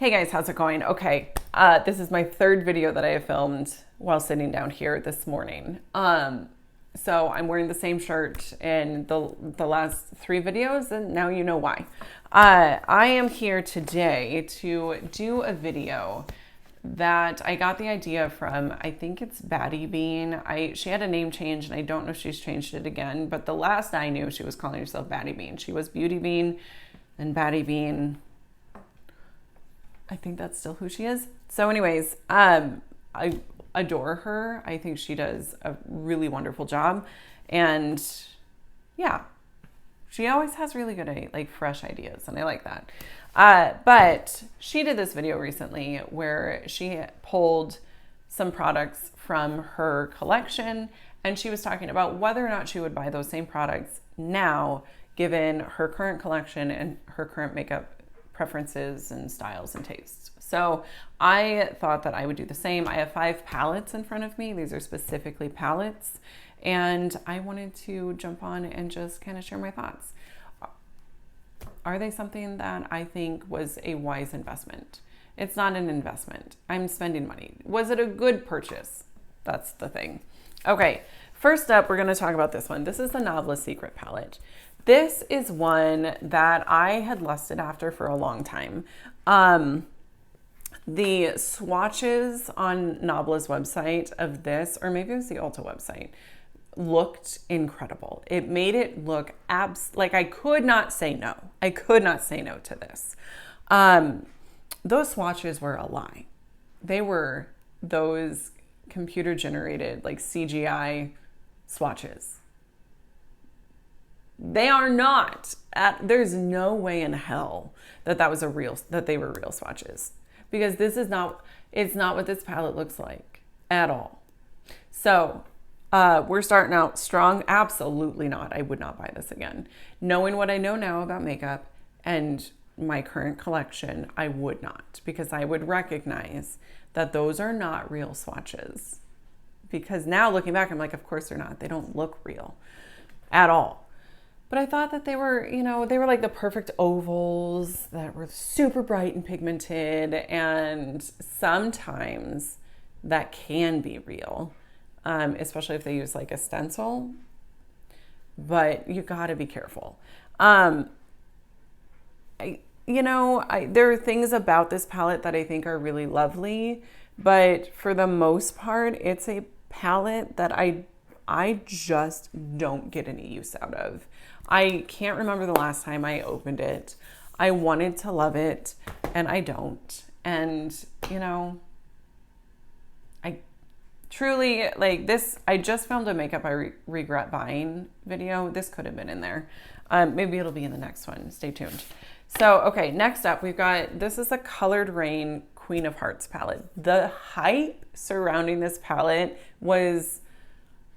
Hey guys, how's it going? Okay, this is my third video that I have filmed while sitting down here this morning. So I'm wearing the same shirt in the last three videos, and now you know why. I am here today to do a video that I got the idea from, I think it's Batty Bean. She had a name change, and I don't know if she's changed it again, but the last I knew, she was calling herself Batty Bean. She was Beauty Bean and Batty Bean. I think that's still who she is. So anyways, I adore her. I think she does a really wonderful job. And yeah, she always has really good, like, fresh ideas, and I like that. But she did this video recently where she pulled some products from her collection, and she was talking about whether or not she would buy those same products now, given her current collection and her current makeup preferences and styles and tastes. So I thought that I would do the same. I have 5 palettes in front of me. These are specifically palettes, and I wanted to jump on and just kind of share my thoughts. Are they something that I think was a wise investment? It's not an investment. I'm spending money. Was it a good purchase? That's the thing. Okay, first up, we're going to talk about this one. This is the Novelist Secret palette. This is one that I had lusted after for a long time. The swatches on Nabla's website of this, or maybe it was the Ulta website, looked incredible. It made it look like I could not say no. I could not say no to this. Those swatches were a lie. They were those computer generated, like, CGI swatches. They are not. There's no way in hell that they were real swatches, because it's not what this palette looks like at all. So we're starting out strong. Absolutely not. I would not buy this again. Knowing what I know now about makeup and my current collection, I would not, because I would recognize that those are not real swatches. Because now looking back, I'm like, of course they're not. They don't look real at all. But I thought that they were like the perfect ovals that were super bright and pigmented, and sometimes that can be real, especially if they use like a stencil, but you gotta be careful. There are things about this palette that I think are really lovely, but for the most part, it's a palette that I just don't get any use out of. I can't remember the last time I opened it. I wanted to love it, and I don't. And, I truly, like this, I just filmed a makeup I regret buying video. This could have been in there. Maybe it'll be in the next one. Stay tuned. So, okay, next up, this is the Colored Rain Queen of Hearts palette. The hype surrounding this palette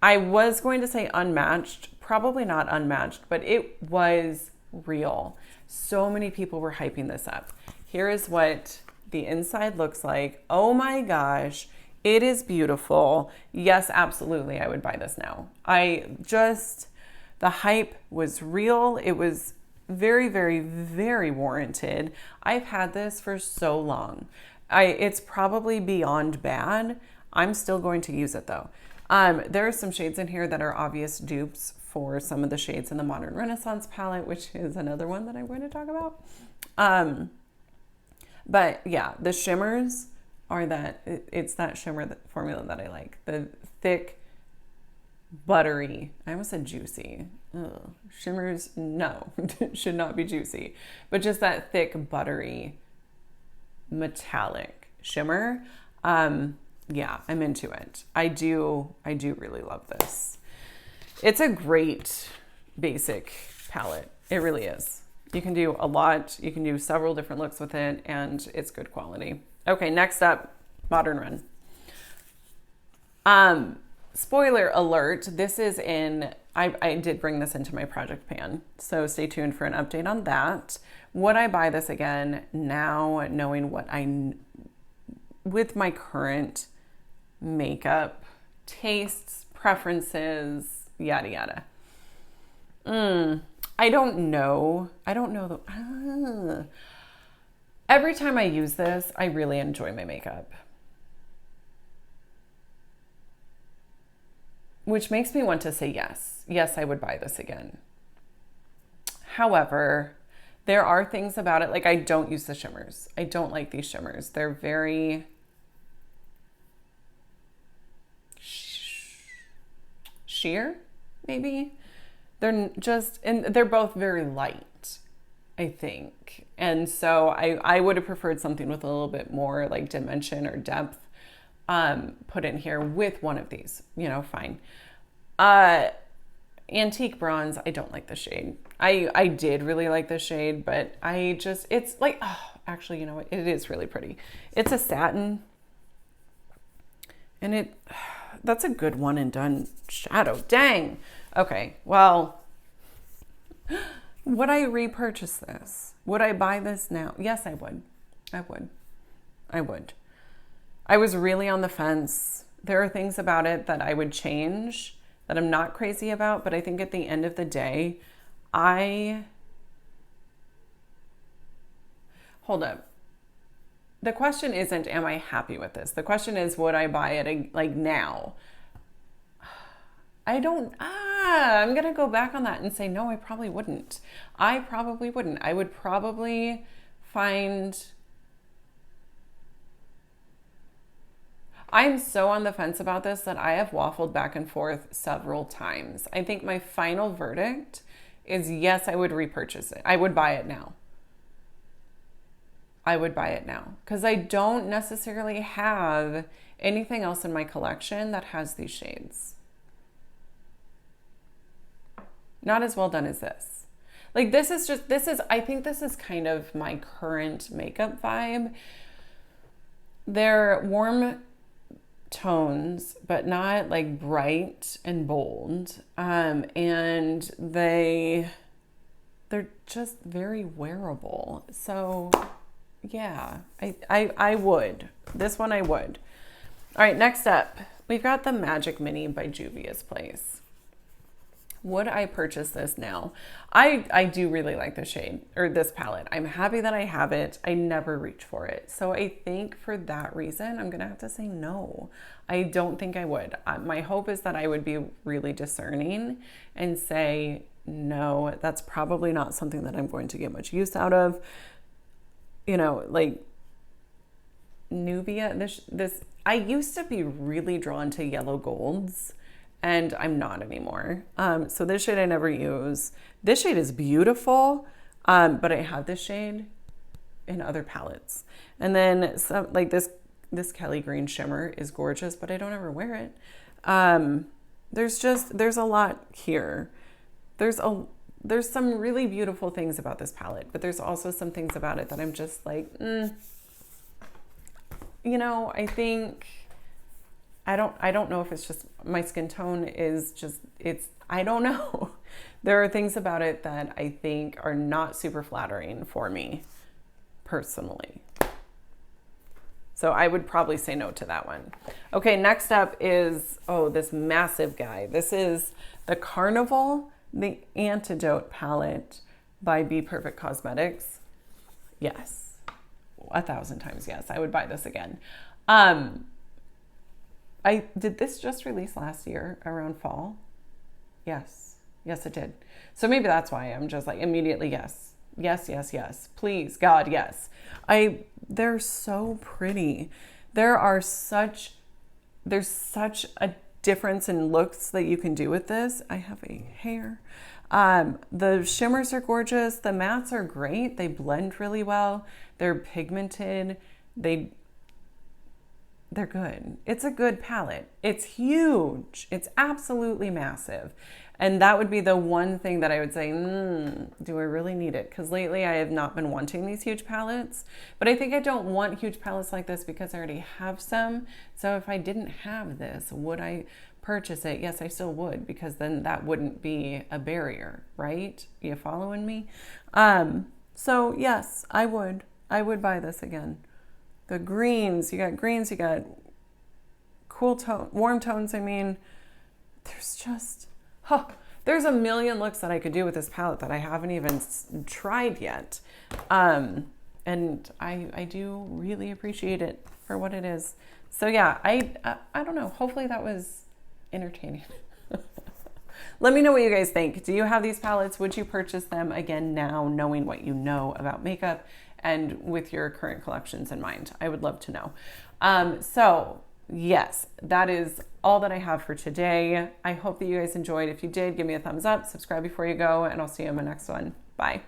I was going to say unmatched, probably not unmatched, but it was real. So many people were hyping this up. Here is what the inside looks like. Oh my gosh, it is beautiful. Yes, absolutely, I would buy this now. The hype was real. It was very, very, very warranted. I've had this for so long. It's probably beyond bad. I'm still going to use it though. There are some shades in here that are obvious dupes for some of the shades in the Modern Renaissance palette, which is another one that I'm going to talk about. But yeah, the shimmers are it's that shimmer formula that I like. The thick, buttery, I almost said juicy. Ugh. Shimmers, no, should not be juicy, but just that thick, buttery, metallic shimmer. Yeah, I'm into it. I do really love this. It's a great basic palette. It really is. You can do a lot. You can do several different looks with it, and it's good quality. Okay, next up, Modern Run. Spoiler alert, this is I did bring this into my project pan, so stay tuned for an update on that. Would I buy this again now, knowing with my current makeup tastes, preferences, yada yada? I don't know. Every time I use this, I really enjoy my makeup. Which makes me want to say yes. Yes, I would buy this again. However, there are things about it, like I don't use the shimmers. I don't like these shimmers. They're very sheer, maybe. They're just, and they're both very light, I think. And so I would have preferred something with a little bit more like dimension or depth put in here with one of these, you know, fine. Antique bronze, I don't like the shade. I did really like the shade, but I just, it's like, oh, actually, you know what? It is really pretty. It's a satin, and that's a good one and done shadow. Dang. Okay, well, would I repurchase this? Would I buy this now? Yes, I would. I would. I would. I was really on the fence. There are things about it that I would change that I'm not crazy about, but I think at the end of the day, hold up. The question isn't, am I happy with this? The question is, would I buy it like now? I'm going to go back on that and say, no, I probably wouldn't. I probably wouldn't. I would probably find, I'm so on the fence about this that I have waffled back and forth several times. I think my final verdict is yes, I would repurchase it. I would buy it now. I would buy it now because I don't necessarily have anything else in my collection that has these shades. Not as well done as this. Like I think this is kind of my current makeup vibe. They're warm tones, but not like bright and bold. And they're just very wearable. So yeah, I would. This one I would. All right, next up, we've got the Magic Mini by Juvia's Place. Would I purchase this now? I do really like the shade, or this palette. I'm happy that I have it. I never reach for it. So I think for that reason, I'm gonna have to say no. I don't think I would. My hope is that I would be really discerning and say, no, that's probably not something that I'm going to get much use out of. You know, like Nubia, this I used to be really drawn to yellow golds, and I'm not anymore. So this shade I never use. This shade is beautiful, but I have this shade in other palettes. And then some, like this Kelly Green shimmer is gorgeous, but I don't ever wear it. There's a lot here. There's some really beautiful things about this palette, but there's also some things about it that I'm just like, you know, I think, I don't know if it's just my skin tone is just, I don't know. There are things about it that I think are not super flattering for me personally. So I would probably say no to that one. Okay, next up is, this massive guy. This is the Carnival, the Antidote palette by Be Perfect Cosmetics. Yes, 1,000 times yes. I would buy this again. Did this just release last year around fall? Yes, it did. So maybe that's why I'm just like immediately yes. Yes. Please, God, yes. They're so pretty. There's such a difference in looks that you can do with this. I have a hair. The shimmers are gorgeous. The mattes are great. They blend really well. They're pigmented. They're good. It's a good palette. It's huge. It's absolutely massive. And that would be the one thing that I would say, do I really need it? Because lately I have not been wanting these huge palettes. But I think I don't want huge palettes like this because I already have some. So if I didn't have this, would I purchase it? Yes, I still would, because then that wouldn't be a barrier, right? You following me? So yes, I would buy this again. The greens, you got cool tone, warm tones. I mean, there's a million looks that I could do with this palette that I haven't even tried yet. And I do really appreciate it for what it is. So yeah, I don't know. Hopefully that was entertaining. Let me know what you guys think. Do you have these palettes? Would you purchase them again now, knowing what you know about makeup and with your current collections in mind? I would love to know. So yes, that is all that I have for today. I hope that you guys enjoyed. If you did, give me a thumbs up, subscribe before you go, and I'll see you in my next one. Bye.